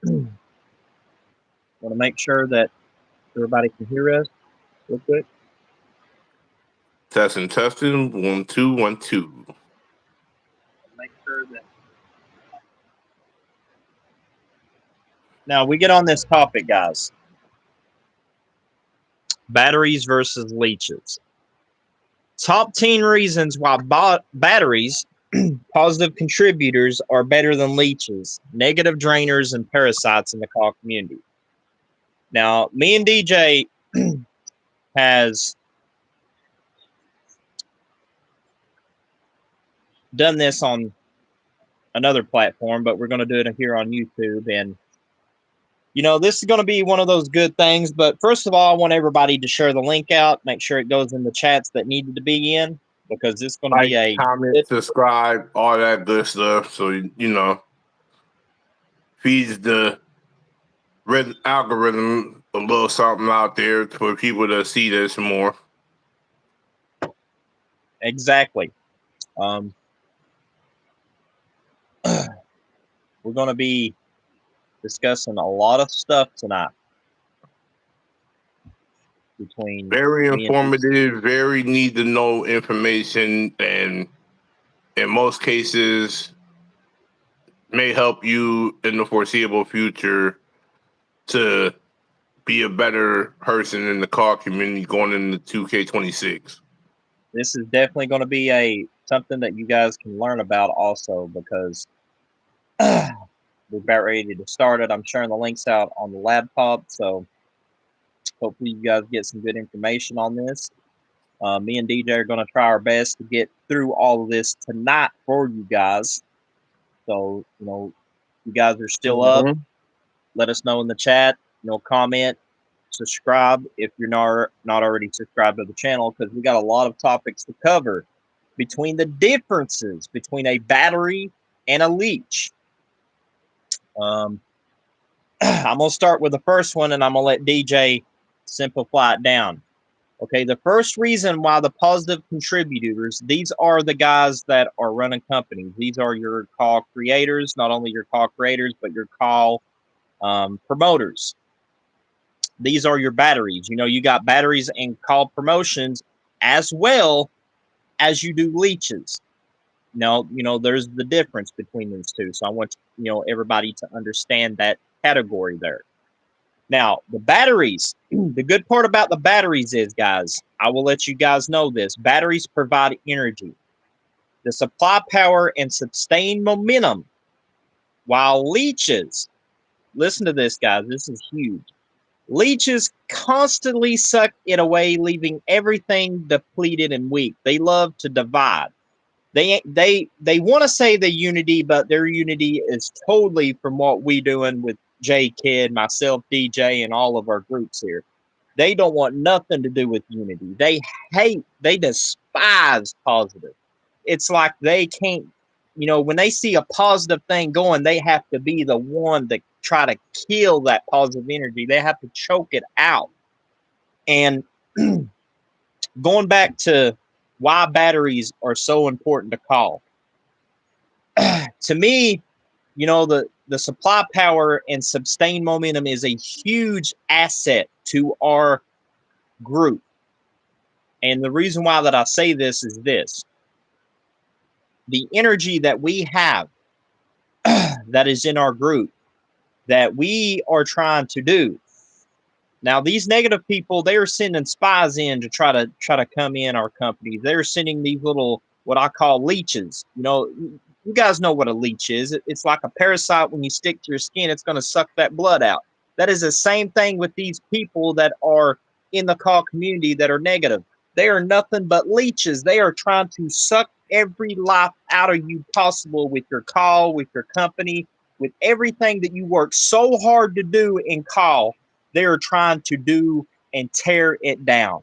Want to make sure that everybody can hear us real quick. Testing, testing. 1, 2, 1, 2. Make sure that now we get on this topic, guys. Batteries versus leeches. Top 10 reasons why batteries, positive contributors, are better than leeches, negative drainers, and parasites in the call community. Now, me and DJ has done this on another platform, but we're going to do it here on YouTube. And, this is going to be one of those good things. But first of all, I want everybody to share the link out, make sure it goes in the chats that needed to be in, because it's going to Like, be a comment, subscribe, all that good stuff. So, feeds the algorithm a little something out there for people to see this more. Exactly. We're going to be discussing a lot of stuff tonight. Between very informative, very need to know information, and in most cases may help you in the foreseeable future to be a better person in the car community going into 2K26. This is definitely going to be something that you guys can learn about also, because we're about ready to start it. I'm sharing the links out on the laptop, so hopefully you guys get some good information on this. Me and DJ are going to try our best to get through all of this tonight for you guys. So, you guys are still up. Let us know in the chat. Comment, subscribe if you're not already subscribed to the channel, because we got a lot of topics to cover between the differences between a battery and a leech. I'm gonna start with the first one, and I'm gonna let DJ simplify it down. Okay, the first reason why the positive contributors, these are the guys that are running companies. These are your call creators, not only your call creators, but your call promoters. These are your batteries. You got batteries and call promotions as well as you do leeches. There's the difference between those two. So I want everybody to understand that category there. Now, the batteries, the good part about the batteries is, guys, I will let you guys know this. Batteries provide energy, the supply power, and sustain momentum, while leeches, listen to this, guys, this is huge. Leeches constantly suck it away, leaving everything depleted and weak. They love to divide. They want to say the unity, but their unity is totally from what we doing with J Kid, myself, DJ, and all of our groups here. They don't want nothing to do with unity. They despise positive. It's like they can't, when they see a positive thing going, they have to be the one to try to kill that positive energy. They have to choke it out. And going back to why batteries are so important to call. To me, the supply power and sustained momentum is a huge asset to our group. And the reason why that I say this is this. The energy that we have that is in our group that we are trying to do. Now, these negative people, they are sending spies in to try to come in our company. They're sending these little, what I call leeches. You guys know what a leech is. It's like a parasite. When you stick to your skin, it's going to suck that blood out. That is the same thing with these people that are in the call community that are negative. They are nothing but leeches. They are trying to suck every life out of you possible with your call, with your company, with everything that you work so hard to do in call. They are trying to do and tear it down.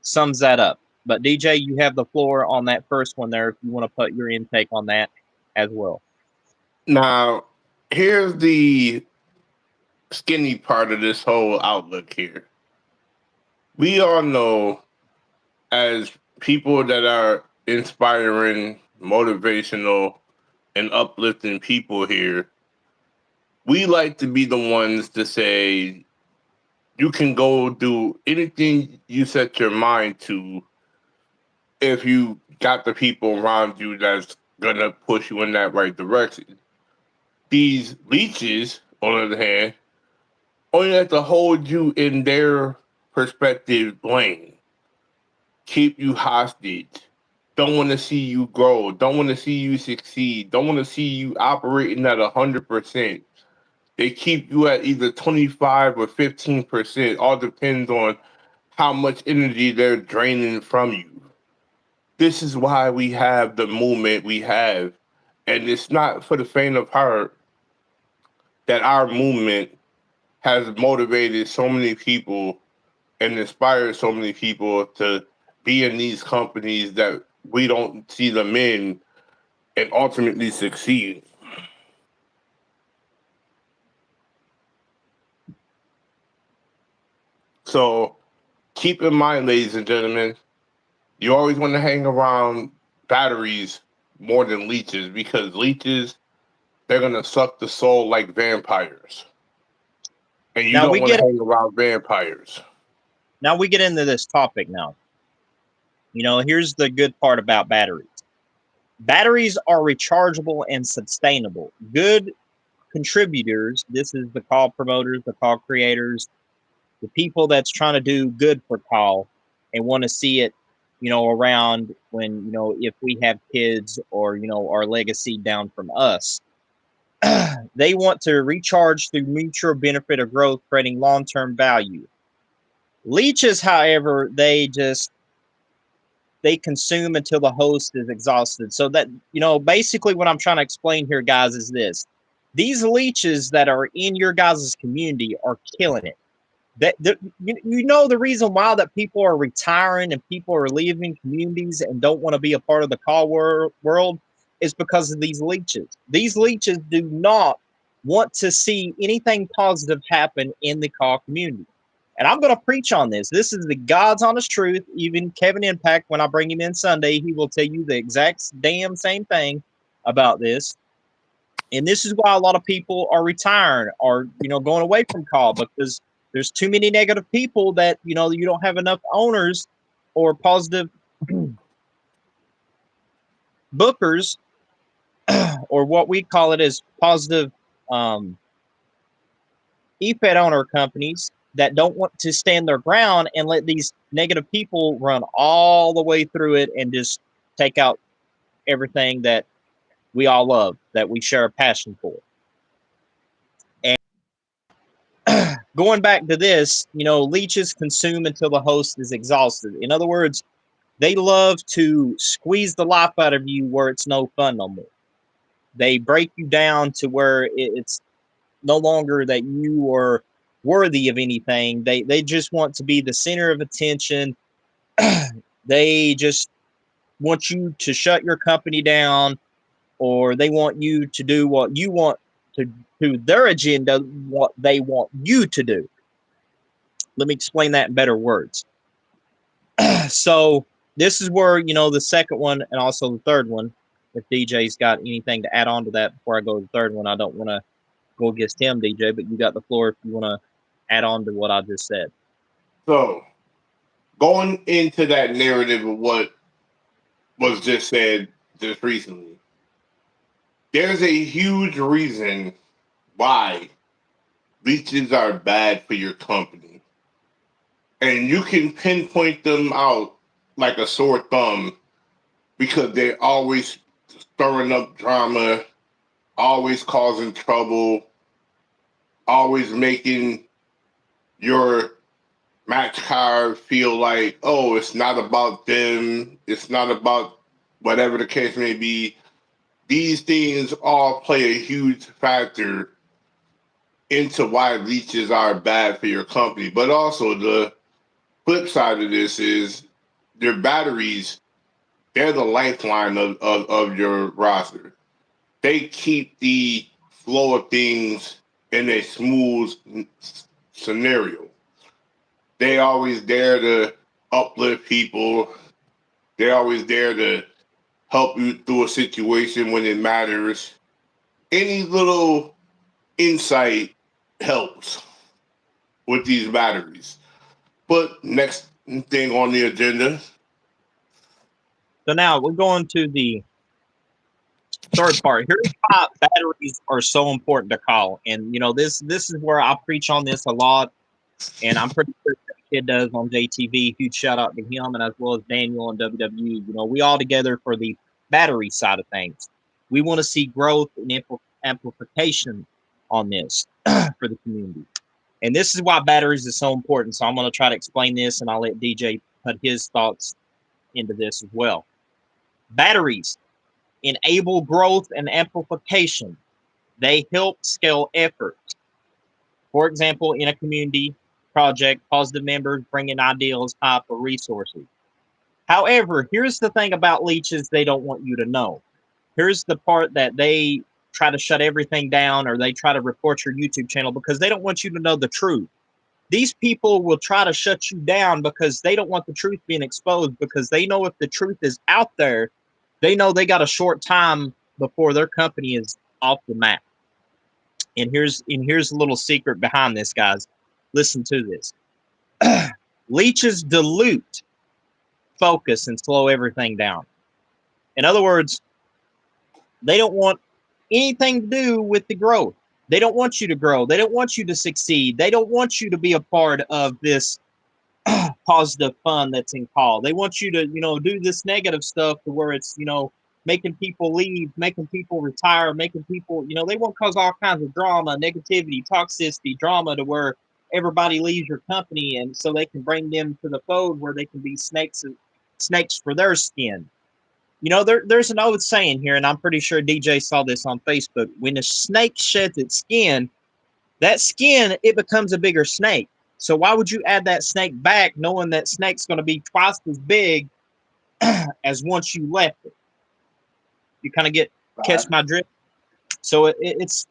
Sums that up. But DJ, you have the floor on that first one there if you want to put your intake on that as well. Now, here's the skinny part of this whole outlook here. We all know, as people that are inspiring, motivational, and uplifting people here, we like to be the ones to say, you can go do anything you set your mind to if you got the people around you that's gonna push you in that right direction. These leeches, on the other hand, only have to hold you in their perspective lane, keep you hostage, don't want to see you grow, don't want to see you succeed, don't want to see you operating at 100%. They keep you at either 25 or 15%. All depends on how much energy they're draining from you. This is why we have the movement we have. And it's not for the faint of heart that our movement has motivated so many people and inspired so many people to be in these companies that we don't see them in and ultimately succeed. So keep in mind, ladies and gentlemen, you always want to hang around batteries more than leeches, because leeches, they're going to suck the soul like vampires. And you Now don't we want to get hang around vampires. now we get into this topic now. Here's the good part about batteries. Batteries are rechargeable and sustainable. Good contributors, this is the call promoters, the call creators, the people that's trying to do good for call and want to see it, around when, if we have kids or, our legacy down from us. They want to recharge through mutual benefit of growth, creating long-term value. Leeches, however, they consume until the host is exhausted. So that, basically what I'm trying to explain here, guys, is this. These leeches that are in your guys' community are killing it. The reason why that people are retiring and people are leaving communities and don't want to be a part of the call world is because of these leeches. These leeches do not want to see anything positive happen in the call community. And I'm going to preach on this. This is the God's honest truth. Even Kevin Impact, when I bring him in Sunday, he will tell you the exact damn same thing about this. And this is why a lot of people are retiring or, going away from call, because there's too many negative people that, you don't have enough owners or positive bookers, or what we call it as positive EFED owner companies that don't want to stand their ground and let these negative people run all the way through it and just take out everything that we all love, that we share a passion for. And going back to this, leeches consume until the host is exhausted. In other words, they love to squeeze the life out of you where it's no fun no more. They break you down to where it's no longer that you are worthy of anything. They just want to be the center of attention. They just want you to shut your company down, or they want you to do what you want to do, their agenda, what they want you to do. Let me explain that in better words. So this is where, the second one and also the third one, if DJ's got anything to add on to that before I go to the third one, I don't want to go against him, DJ, but you got the floor if you want to add on to what I just said. So, going into that narrative of what was just said just recently, there's a huge reason why leeches are bad for your company. And you can pinpoint them out like a sore thumb because they're always stirring up drama, always causing trouble, always making your match card feel like, oh, it's not about them, it's not about whatever the case may be. These things all play a huge factor into why leeches are bad for your company. But also the flip side of this is your batteries, they're the lifeline of your roster. They keep the flow of things in a smooth scenario. They always there to uplift people. They're always there to help you through a situation when it matters. Any little insight helps with these batteries. But next thing on the agenda. So now we're going to the third part. Here's why batteries are so important to call. And you know, this is where I preach on this a lot, and I'm pretty sure that kid does on JTV. Huge shout out to him, and as well as Daniel and WWE. You know, we all together for the battery side of things. We want to see growth and amplification on this for the community. And this is why batteries is so important. So I'm going to try to explain this, and I'll let DJ put his thoughts into this as well. Batteries enable growth and amplification. They help scale efforts. For example, in a community project, positive members bring in ideas, hype, or resources. However, here's the thing about leeches they don't want you to know. Here's the part that they try to shut everything down, or they try to report your YouTube channel because they don't want you to know the truth. These people will try to shut you down because they don't want the truth being exposed, because they know if the truth is out there, they know they got a short time before their company is off the map. And here's a little secret behind this, guys. Listen to this. Leeches dilute focus and slow everything down. In other words, they don't want anything to do with the growth. They don't want you to grow. They don't want you to succeed. They don't want you to be a part of this positive fun that's in call. They want you to, do this negative stuff to where it's, making people leave, making people retire, making people, they want to cause all kinds of drama, negativity, toxicity, drama to where everybody leaves your company, and so they can bring them to the fold where they can be snakes for their skin. There's an old saying here, and I'm pretty sure DJ saw this on Facebook. When a snake sheds its skin, that skin, it becomes a bigger snake. So why would you add that snake back knowing that snake's going to be twice as big as once you left it? You kind of catch my drift. So it's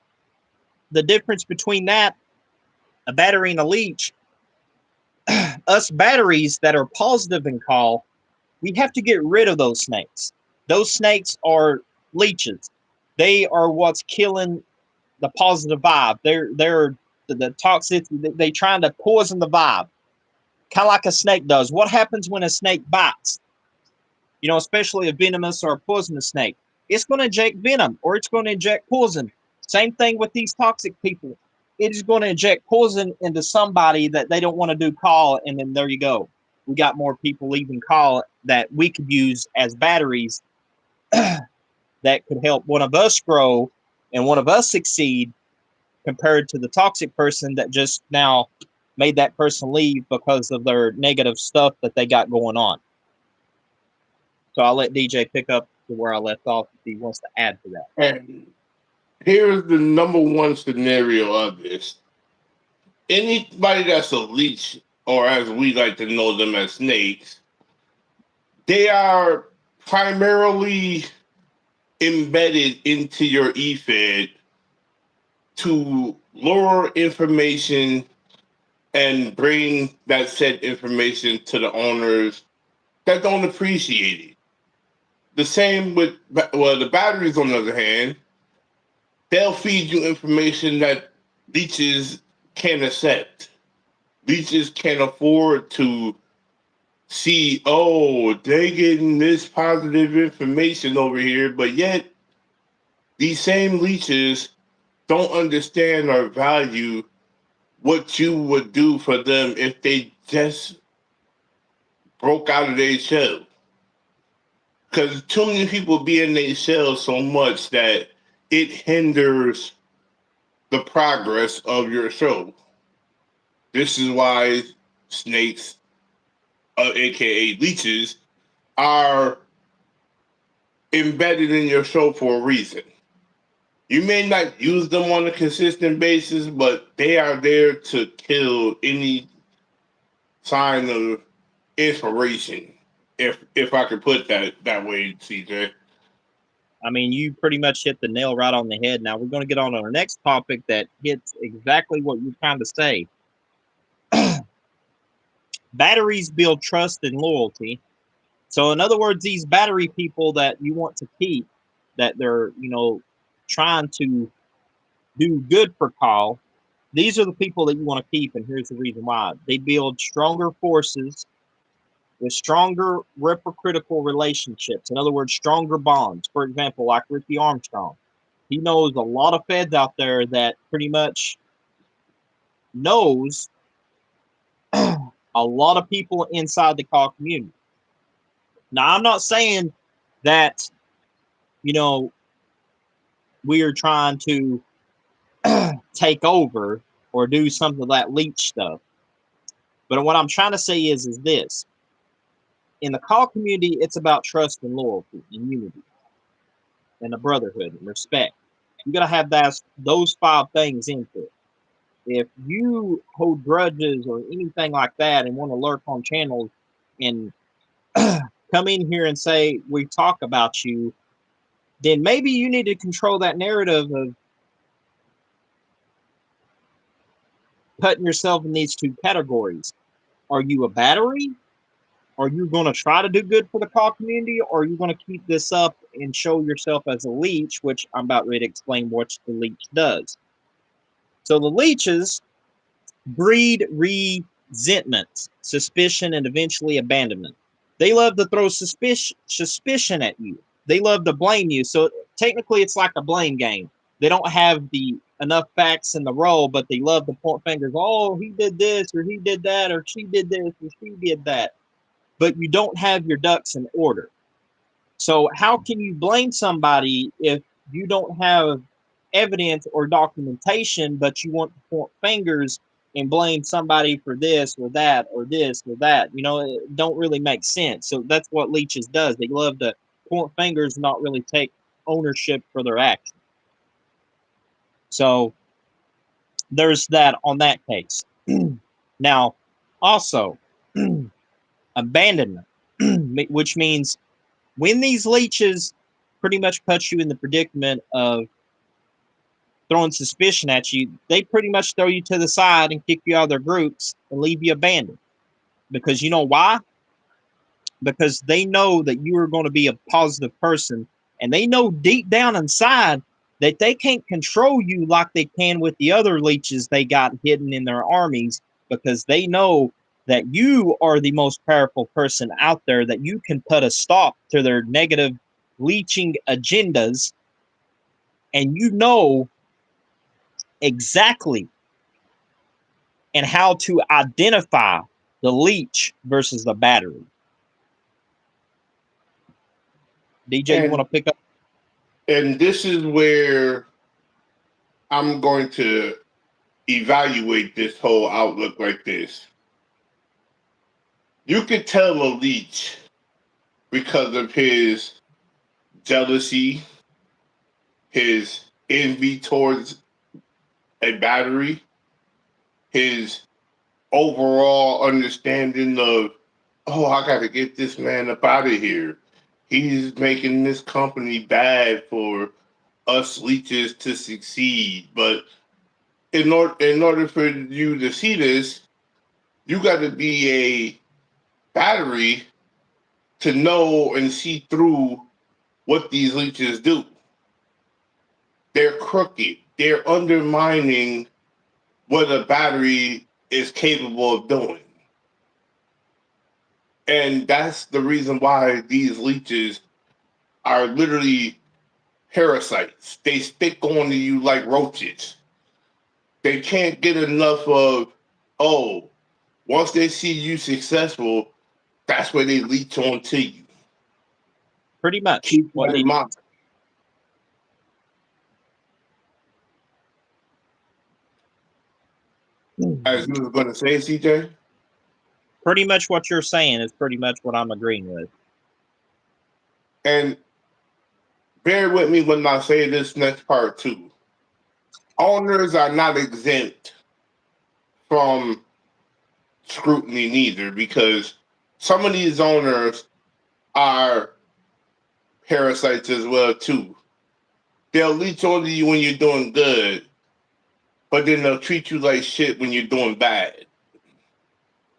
the difference between that, a battery and a leech. Us batteries that are positive in call, we have to get rid of those snakes. Those snakes are leeches. They are what's killing the positive vibe. They're the toxicity. They trying to poison the vibe, kind of like a snake does. What happens when a snake bites? Especially a venomous or a poisonous snake. It's going to inject venom, or it's going to inject poison. Same thing with these toxic people. It is going to inject poison into somebody that they don't want to do call, and then there you go. We got more people leaving call that we could use as batteries that could help one of us grow and one of us succeed, compared to the toxic person that just now made that person leave because of their negative stuff that they got going on. So I'll let DJ pick up to where I left off if he wants to add to that. And here's the number one scenario of this. Anybody that's a leech, or as we like to know them as snakes, they are primarily embedded into your eFed to lure information and bring that said information to the owners that don't appreciate it. The same with, well, the batteries, on the other hand, they'll feed you information that leeches can't accept. Leeches can't afford to see, oh, they getting this positive information over here, but yet these same leeches don't understand or value what you would do for them if they just broke out of their shell. Because too many people be in their shell so much that it hinders the progress of your show. This is why snakes, aka leeches, are embedded in your show for a reason. You may not use them on a consistent basis, but they are there to kill any sign of inspiration. If I could put that way, CJ. I mean, you pretty much hit the nail right on the head. Now we're going to get on to our next topic that hits exactly what you kind of say. Batteries build trust and loyalty. So in other words, these battery people that you want to keep, that they're trying to do good for Call, these are the people that you want to keep, and here's the reason why. They build stronger forces with stronger reciprocal relationships. In other words, stronger bonds. For example, like Ricky Armstrong. He knows a lot of feds out there that pretty much knows a lot of people inside the Call community. Now, I'm not saying that, we are trying to take over or do something of that leech stuff. But what I'm trying to say is this. In the Call community, it's about trust and loyalty and unity and a brotherhood and respect. You got to have those 5 things into it. If you hold grudges or anything like that and want to lurk on channels and come in here and say we talk about you, then maybe you need to control that narrative of putting yourself in these 2 categories. Are you a battery? Are you going to try to do good for the Call community, or are you going to keep this up and show yourself as a leech, which I'm about ready to explain what the leech does. So the leeches breed resentment, suspicion, and eventually abandonment. They love to throw suspicion at you. They love to blame you. So technically, it's like a blame game. They don't have the enough facts in the role, but they love to point fingers. Oh, he did this, or he did that, or she did this, or she did that. But you don't have your ducks in order. So how can you blame somebody if you don't have evidence or documentation, but you want to point fingers and blame somebody for this or that or this or that? It don't really make sense. So that's what Leeches does. They love to point fingers and not really take ownership for their actions. So there's that on that case. Now, also, abandonment, which means when these leeches pretty much put you in the predicament of throwing suspicion at you, they pretty much throw you to the side and kick you out of their groups and leave you abandoned. Because you know why? Because they know that you are going to be a positive person, and they know deep down inside that they can't control you like they can with the other leeches they got hidden in their armies, because they know that you are the most powerful person out there, that you can put a stop to their negative leeching agendas, and you know exactly and how to identify the leech versus the battery. DJ, you want And to pick up? and this is where I'm going to evaluate this whole outlook like this. You could tell a leech because of his jealousy, his envy towards a battery, his overall understanding of, oh, I got to get this man up out of here. He's making this company bad for us leeches to succeed. But in order for you to see this, you got to be a battery to know and see through what these leeches do. They're crooked. They're undermining what a battery is capable of doing. And that's the reason why these leeches are literally parasites. They stick onto you like roaches. They can't get enough of, oh, once they see you successful, that's where they leech onto you. Pretty much Keep what that they in do. mind. As you were going to say, CJ? Pretty much what you're saying is pretty much what I'm agreeing with. And bear with me when I say this next part too. Owners are not exempt from scrutiny neither, because some of these owners are parasites as well too. They'll leech onto you when you're doing good, but then they'll treat you like shit when you're doing bad.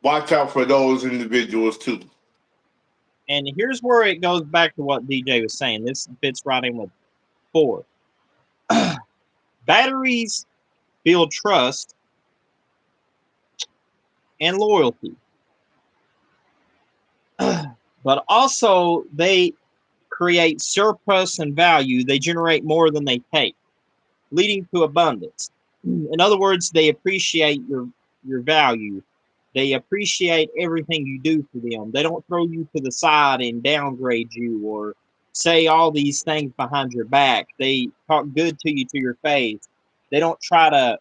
Watch out for those individuals too. And here's where it goes back to what DJ was saying. This fits right in with 4. Batteries build trust and loyalty, but also they create surplus and value. They generate more than they take, leading to abundance. In other words, they appreciate your value. They appreciate everything you do for them. They don't throw you to the side and downgrade you or say all these things behind your back. They talk good to you to your face. They don't try to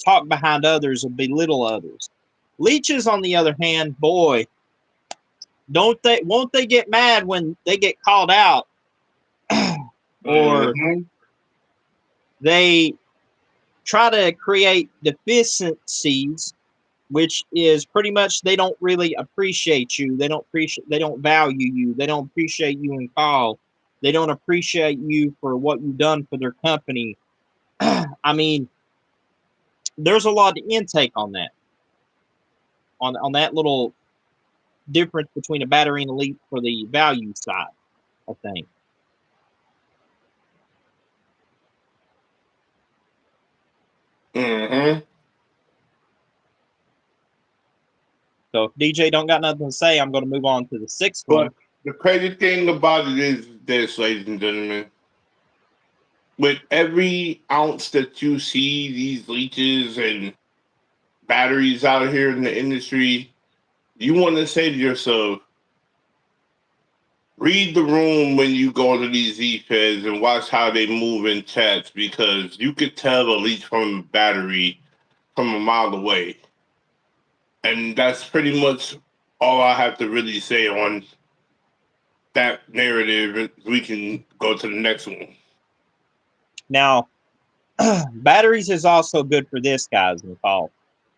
talk behind others or belittle others. Leeches, on the other hand, boy, don't they won't they get mad when they get called out or Mm-hmm. they try to create deficiencies, which is pretty much they don't really appreciate you. They don't value you. They don't appreciate you in call. They don't appreciate you for what you've done for their company. I mean, there's a lot of intake on that. On that little difference between a battery and a leap for the value side, I think. Mm-hmm. So if DJ don't got nothing to say, I'm going to move on to the 6th one. But the crazy thing about it is this, ladies and gentlemen. With every ounce that you see these leeches and batteries out here in the industry, you want to say to yourself, read the room when you go to these Z-Feds and watch how they move in chats because you could tell a leech from a battery from a mile away. And that's pretty much all I have to really say on that narrative. We can go to the next one. Now, batteries is also good for this, guys, in call.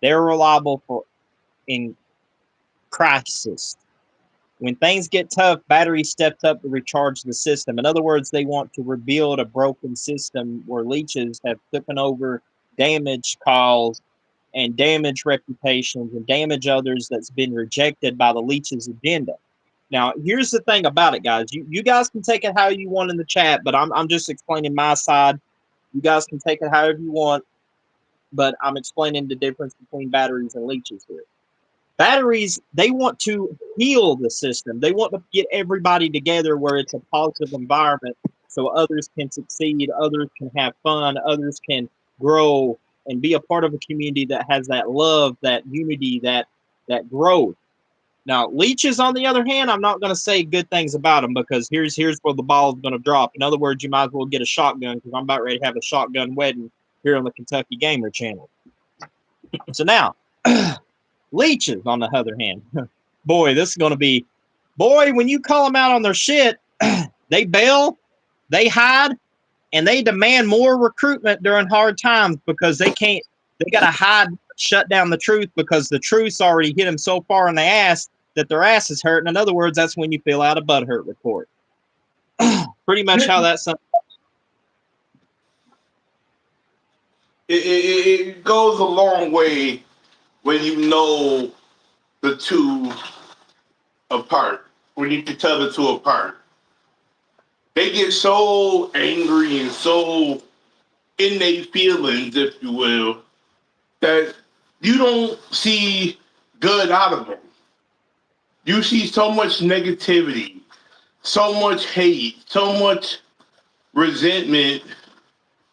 They're reliable for in crisis. When things get tough, batteries stepped up to recharge the system. In other words, they want to rebuild a broken system where leeches have taken over, damaged calls, and damaged reputations and damage others that's been rejected by the leeches agenda. Now, here's the thing about it, guys. You guys can take it how you want in the chat, but I'm just explaining my side. You guys can take it however you want, but I'm explaining the difference between batteries and leeches here. Batteries, they want to heal the system. They want to get everybody together where it's a positive environment so others can succeed, others can have fun, others can grow and be a part of a community that has that love, that unity, that growth. Now, leeches, on the other hand, I'm not going to say good things about them because here's where the ball is going to drop. In other words, you might as well get a shotgun because I'm about ready to have a shotgun wedding here on the Kentucky Gamer channel. So now, leeches, on the other hand, boy, this is going to be, boy, when you call them out on their shit, they bail, they hide, and they demand more recruitment during hard times because they got to hide, shut down the truth because the truth's already hit them so far in the ass that their ass is hurting. In other words, that's when you fill out a butthurt report. Pretty much how that's. It goes a long way when you know the two apart, when you can tell the two apart. They get so angry and so in their feelings, if you will, that you don't see good out of them. You see so much negativity, so much hate, so much resentment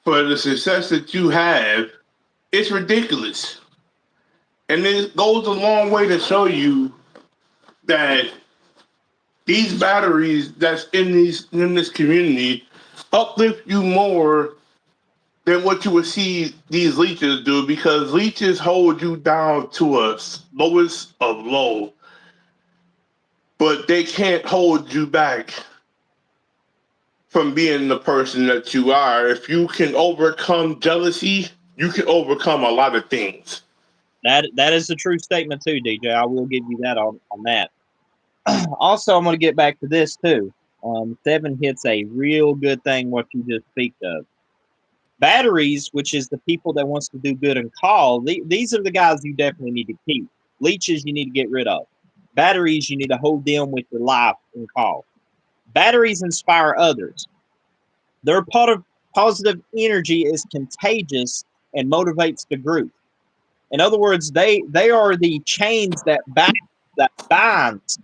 for the success that you have. It's ridiculous. And it goes a long way to show you that these batteries that's in this community uplift you more than what you would see these leeches do because leeches hold you down to a lowest of low, but they can't hold you back from being the person that you are. If you can overcome jealousy, you can overcome a lot of things. That is a true statement too, DJ. I will give you that on that. Also, I'm going to get back to this too. 7 hits a real good thing. What you just speak of. Batteries, which is the people that wants to do good and call. These are the guys you definitely need to keep. Leeches, you need to get rid of. Batteries, you need to hold them with your life and call. Batteries inspire others. Their positive energy is contagious and motivates the group. In other words, they are the chains that binds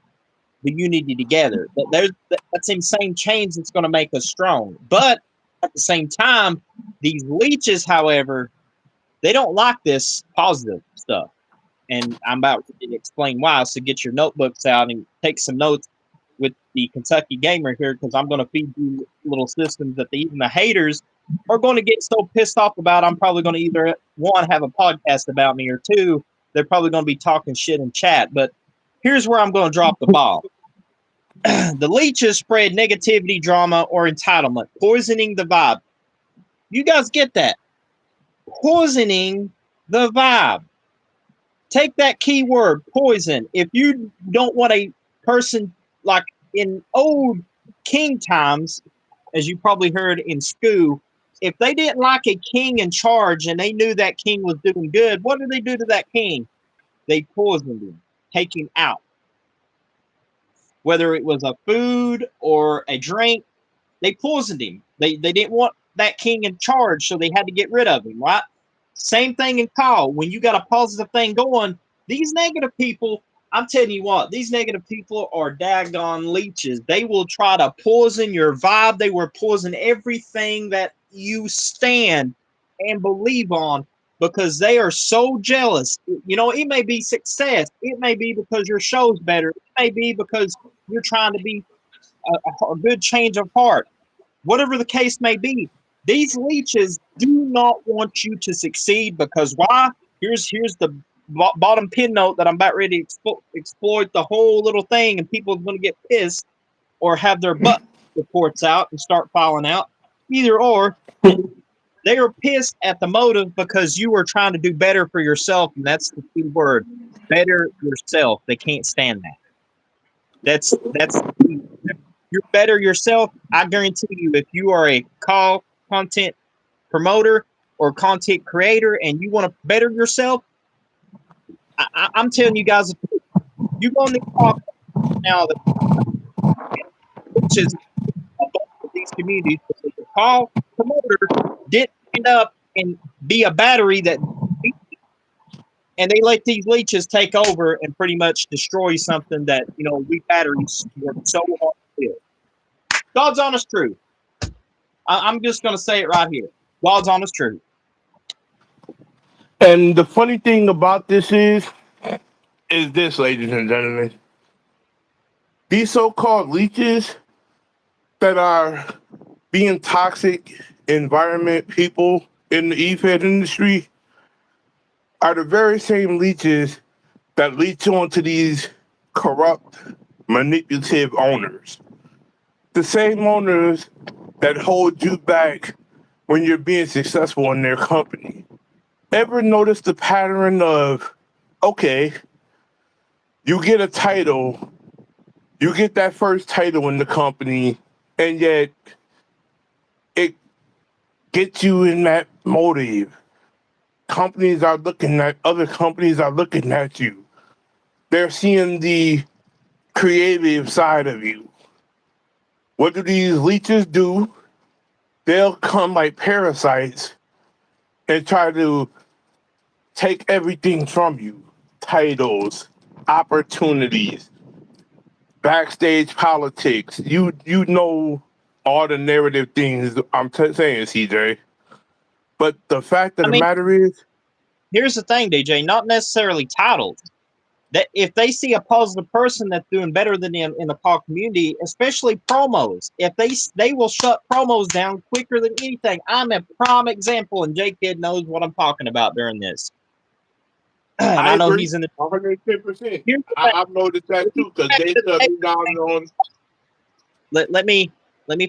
the unity together. That's in same chains that's going to make us strong. But at the same time, these leeches, however, they don't like this positive stuff. And I'm about to explain why. So get your notebooks out and take some notes with the Kentucky Gamer here, because I'm going to feed you little systems that even the haters are going to get so pissed off about. I'm probably going to either one have a podcast about me, or two, they're probably going to be talking shit in chat. But here's where I'm going to drop the ball. The leeches spread negativity, drama, or entitlement, poisoning the vibe. You guys get that? Poisoning the vibe. Take that keyword, poison. If you don't want a person like in old king times, as you probably heard in school, if they didn't like a king in charge and they knew that king was doing good, what did they do to that king? They poisoned him, take him out. Whether it was a food or a drink, they poisoned him. They didn't want that king in charge, so they had to get rid of him, right? Same thing in call. When you got a positive thing going, these negative people, I'm telling you what, these negative people are daggone leeches. They will try to poison your vibe. They will poison everything that you stand and believe on, because they are so jealous. You know, it may be success. It may be because your show's better. It may be because you're trying to be a good change of heart. Whatever the case may be, these leeches do not want you to succeed, because why? Here's the bottom pin note that I'm about ready to exploit the whole little thing, and people are going to get pissed or have their butt reports out and start filing out. Either or, they are pissed at the motive because you are trying to do better for yourself, and that's the key word: better yourself. They can't stand that. That's you're better yourself. I guarantee you, if you are a call content promoter or content creator and you want to better yourself, I'm telling you guys, you're going to talk now that which is a bunch of these communities. The call promoter didn't end up and be a battery that, and they let these leeches take over and pretty much destroy something that we batteries work so hard to build. God's honest truth. I'm just going to say it right here. God's honest truth. And the funny thing about this is this, ladies and gentlemen. These so-called leeches that are being toxic environment people in the e-fed industry are the very same leeches that leech onto these corrupt, manipulative owners. The same owners that hold you back when you're being successful in their company. Ever notice the pattern of, okay, you get a title, you get that first title in the company, and yet it gets you in that motive. Other companies are looking at you. They're seeing the creative side of you. What do these leeches do? They'll come like parasites and try to take everything from you. Titles, opportunities, backstage politics. You know all the narrative things I'm saying, CJ. But the fact of I the mean, matter is, here's the thing, DJ. Not necessarily titles. That if they see a positive person that's doing better than them in the call community, especially promos, if they will shut promos down quicker than anything. I'm a prime example, and Jake Kid knows what I'm talking about during this. And I I know agree he's in the. 110%. Here's the thing. I've noticed that too because they shut me down on. Let me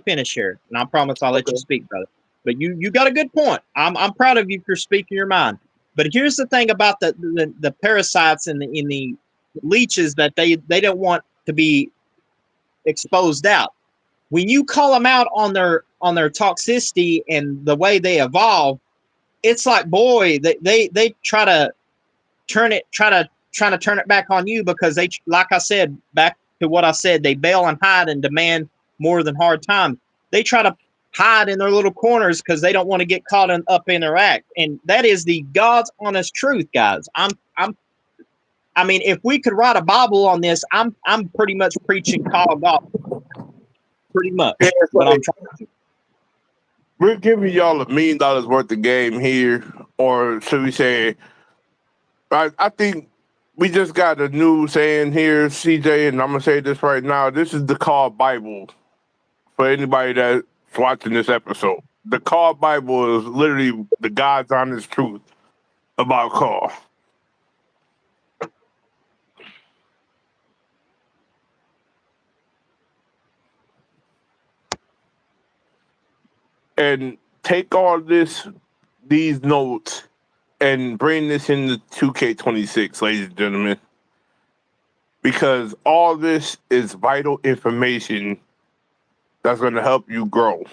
finish here, and I promise I'll let you Okay. speak, brother. But you got a good point. I'm proud of you for speaking your mind. But here's the thing about the parasites in the leeches, that they don't want to be exposed out. When you call them out on their toxicity and the way they evolve, it's like, boy, they try to trying to turn it back on you because they, like I said, back to what I said, they bail and hide and demand more than hard times. They try to hide in their little corners because they don't want to get caught up in their act, and that is the God's honest truth, guys. I mean, if we could write a Bible on this, I'm pretty much preaching Kyle gospel, pretty Yeah, much. it's But like I'm trying to. we're giving y'all $1 million worth of game here, or should we say, I think we just got a new saying here, CJ, and I'm gonna say this right now. This is the call Bible for anybody that's watching this episode. The call Bible is literally the God's honest truth about call. And take all these notes and bring this into 2K26, ladies and gentlemen, because all this is vital information that's going to help you grow.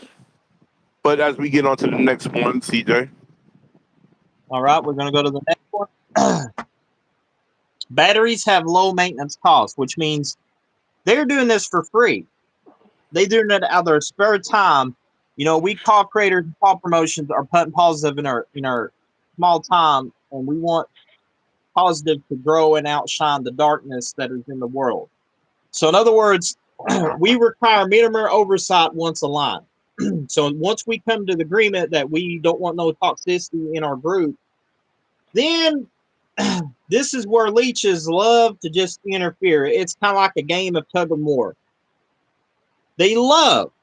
But as we get on to the next one, CJ. All right, we're going to go to the next one. Batteries have low maintenance costs, which means they're doing this for free. They're doing it out of their spare time. You know, we call creators and call promotions are putting positive in our small time, and we want positive to grow and outshine the darkness that is in the world. So, in other words, we require minimum oversight once a line. So, once we come to the agreement that we don't want no toxicity in our group, then this is where leeches love to just interfere. It's kind of like a game of tug of war. They love,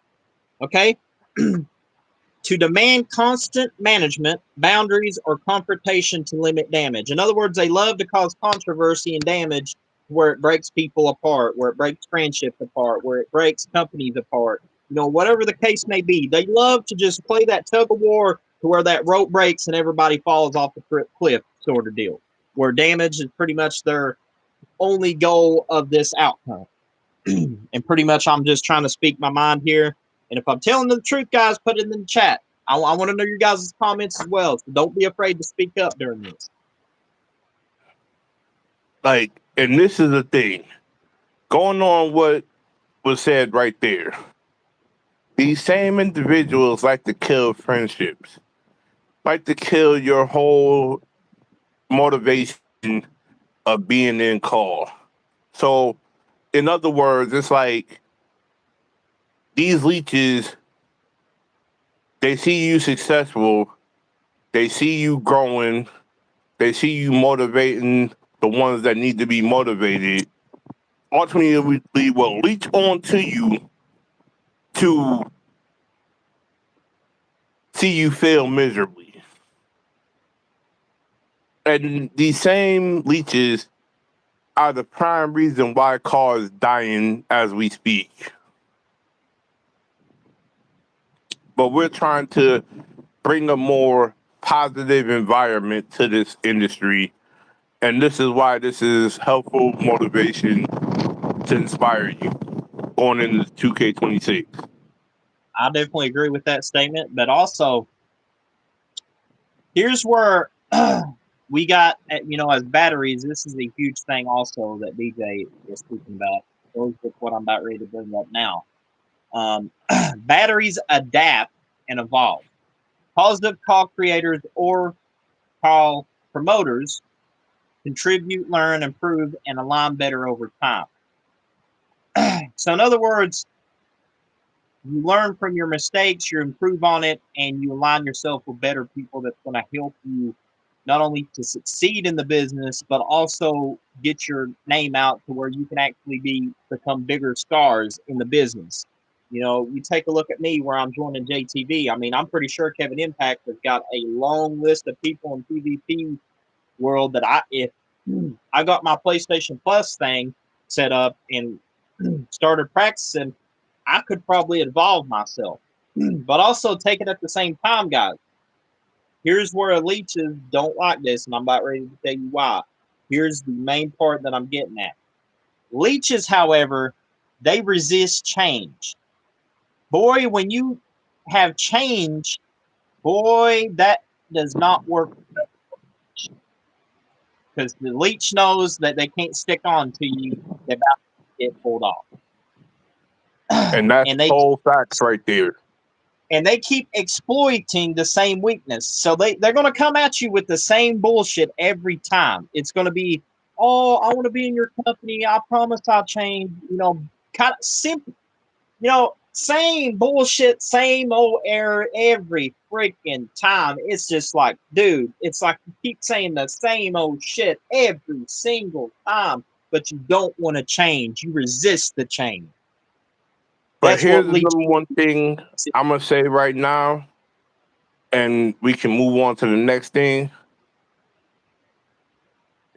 okay, to demand constant management, boundaries, or confrontation to limit damage. In other words, they love to cause controversy and damage where it breaks people apart, where it breaks friendships apart, where it breaks companies apart. You know, whatever the case may be, they love to just play that tug of war to where that rope breaks and everybody falls off the cliff, sort of deal, where damage is pretty much their only goal of this outcome. And pretty much, I'm just trying to speak my mind here. And if I'm telling the truth, guys, put it in the chat. I want to know your guys' comments as well. So don't be afraid to speak up during this. Like, and this is the thing. Going on what was said right there. These same individuals like to kill friendships, like to kill your whole motivation of being in call. So, in other words, it's like these leeches, they see you successful, they see you growing, they see you motivating the ones that need to be motivated. Ultimately, we will leech onto you to see you fail miserably. And these same leeches are the prime reason why Carr is dying as we speak. But we're trying to bring a more positive environment to this industry. And this is why this is helpful motivation to inspire you going into 2K26. I definitely agree with that statement. But also, here's where we got, you know, as batteries, this is a huge thing also that DJ is speaking about. Goes with what I'm about ready to bring up now. Batteries adapt and evolve. Positive call creators or call promoters contribute, learn, improve, and align better over time. So, in other words, you learn from your mistakes, you improve on it, and you align yourself with better people that's going to help you not only to succeed in the business, but also get your name out to where you can actually become bigger stars in the business. You know, you take a look at me where I'm joining JTV. I mean, I'm pretty sure Kevin Impact has got a long list of people in PvP world that if I got my PlayStation Plus thing set up and started practicing, I could probably evolve myself. But also take it at the same time, guys. Here's where leeches don't like this, and I'm about ready to tell you why. Here's the main part that I'm getting at. Leeches, however, they resist change. Boy, when you have change, boy, that does not work. because the leech knows that they can't stick on to you. They're about to get pulled off. And that's and they whole facts right there. and they keep exploiting the same weakness. So they're going to come at you with the same bullshit every time. It's going to be, oh, I want to be in your company. I promise I'll change. Kind of simple. Same bullshit, same old error every freaking time. It's just like, dude, it's like you keep saying the same old shit every single time, but you don't want to change. You resist the change. But That's here's what the leech. number one thing I'm gonna say right now, and we can move on to the next thing.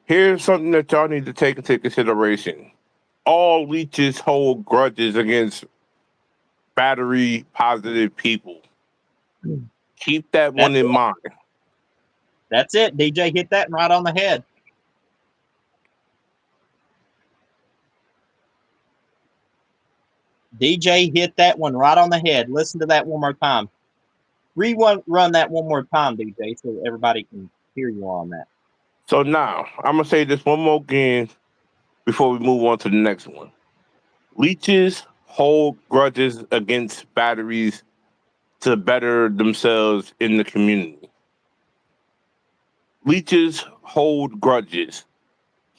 Here's something that y'all need to take into consideration. All leeches hold grudges against battery positive people. Keep that one That's in it. mind. That's it. DJ hit that right on the head. DJ hit that one right on the head. Listen to that one more time. Run that one more time, DJ, so everybody can hear you on that. So now I'm gonna say this one more again before we move on to the next one. Leeches hold grudges against batteries to better themselves in the community. Leeches hold grudges.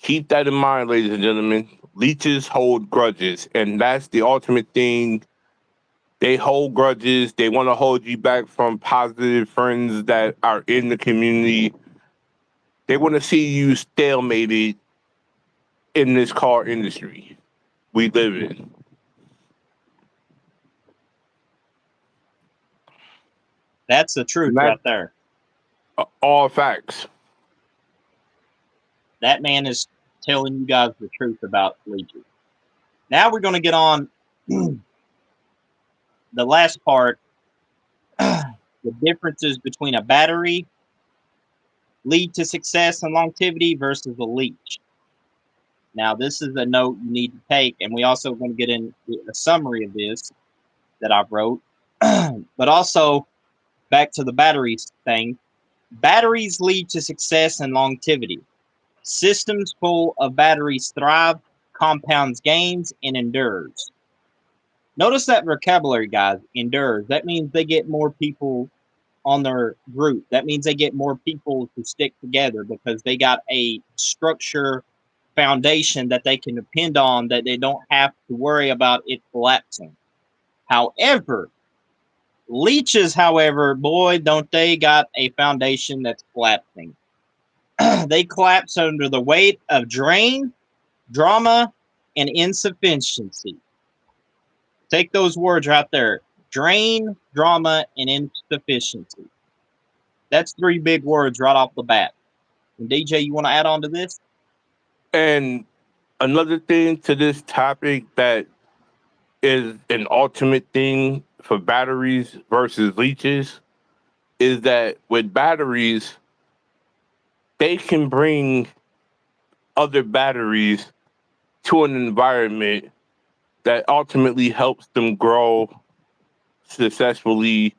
Keep that in mind, ladies and gentlemen. Leeches hold grudges, and that's the ultimate thing. They hold grudges. They want to hold you back from positive friends that are in the community. They want to see you stalemated in this car industry we live in. That's the truth And that's right there. all facts. That man is telling you guys the truth about leeches. Now we're going to get on the last part, the differences between a battery lead to success and longevity versus a leech. Now, this is a note you need to take, and we also going to get in a summary of this that I've wrote. But also, back to the batteries thing. Batteries lead to success and longevity. Systems full of batteries thrive, compounds gains, and endures. Notice that vocabulary, guys. Endures. That means they get more people on their group. That means they get more people to stick together because they got a structure foundation that they can depend on, that they don't have to worry about it collapsing. However, leeches, however, boy, don't they got a foundation that's collapsing. They collapse under the weight of drain, drama, and insufficiency. Take those words right there: drain, drama, and insufficiency. That's three big words right off the bat. And DJ, you want to add on to this? And another thing to this topic that is an ultimate thing for batteries versus leeches is that with batteries, they can bring other batteries to an environment that ultimately helps them grow successfully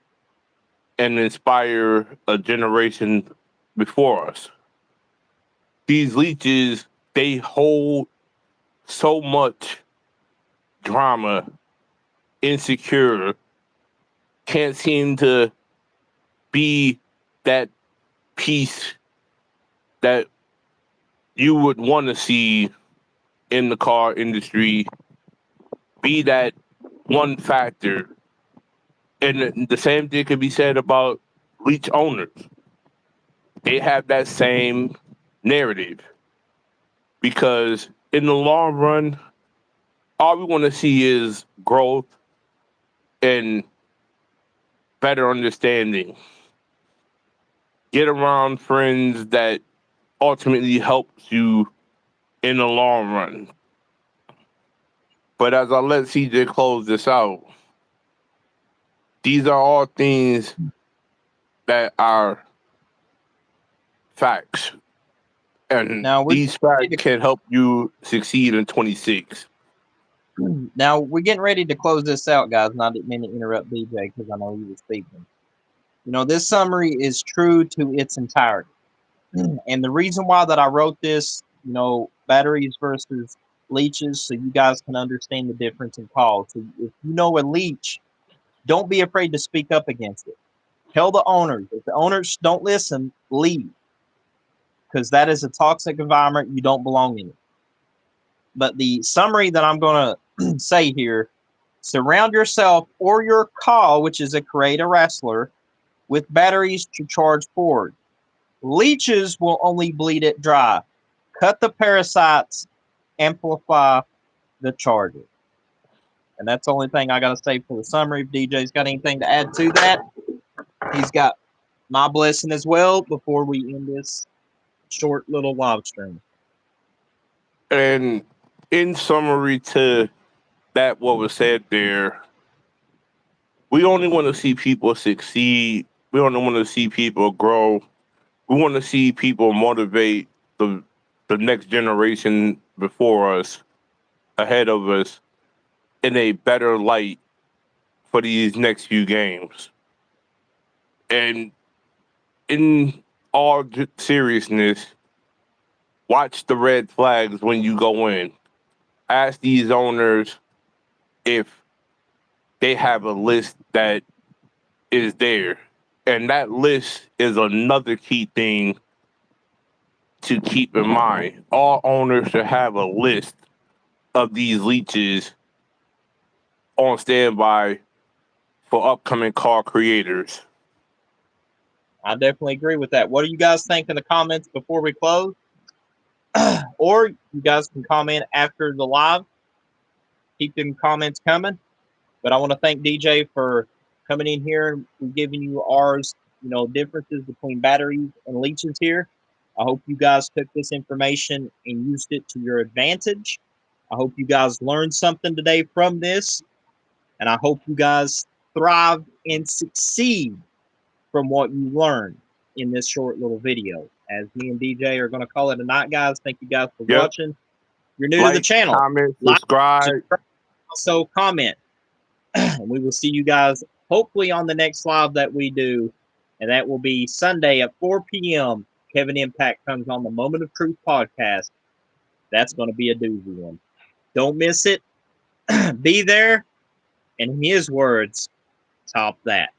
and inspire a generation before us. These leeches, they hold so much drama, insecure, can't seem to be that piece that you would want to see in the car industry, be that one factor. And the same thing could be said about leech owners. They have that same narrative because in the long run, all we want to see is growth and better understanding. Get around friends that ultimately helps you in the long run. But as I let CJ close this out, these are all things that are facts. And Now we're these facts getting can help you succeed in 26. now we're getting ready to close this out, guys. And I didn't mean to interrupt DJ because I know he was speaking. This summary is true to its entirety. And the reason why that I wrote this, batteries versus leeches, so you guys can understand the difference in calls. So if you know a leech, don't be afraid to speak up against it. Tell the owners. If the owners don't listen, leave, because that is a toxic environment. You don't belong in it. But the summary that I'm going to say here: surround yourself or your call, which is a create a wrestler, with batteries to charge forward. Leeches will only bleed it dry. Cut the parasites, amplify the charger. And that's the only thing I got to say for the summary. If DJ's got anything to add to that, he's got my blessing as well before we end this short little live stream. And in summary to that, what was said there, we only want to see people succeed. We only want to see people grow. We want to see people motivate the next generation before us, ahead of us, in a better light for these next few games. And in all seriousness, watch the red flags when you go in. Ask these owners if they have a list that is there. And that list is another key thing to keep in mind. All owners should have a list of these leeches on standby for upcoming car creators. I definitely agree with that. What do you guys think in the comments before we close? Or you guys can comment after the live. Keep them comments coming. But I want to thank DJ for coming in here and giving you ours, differences between batteries and leeches here. I hope you guys took this information and used it to your advantage. I hope you guys learned something today from this. And I hope you guys thrive and succeed from what you learned in this short little video. As me and DJ are going to call it a night, guys. Thank you guys for Yep. watching. If you're new to the Like, channel, comment, like, subscribe. also comment. And we will see you guys hopefully on the next live that we do. And that will be Sunday at 4 p.m. Kevin Impact comes on the Moment of Truth podcast. That's going to be a doozy one. Don't miss it. Be there. And in his words, top that.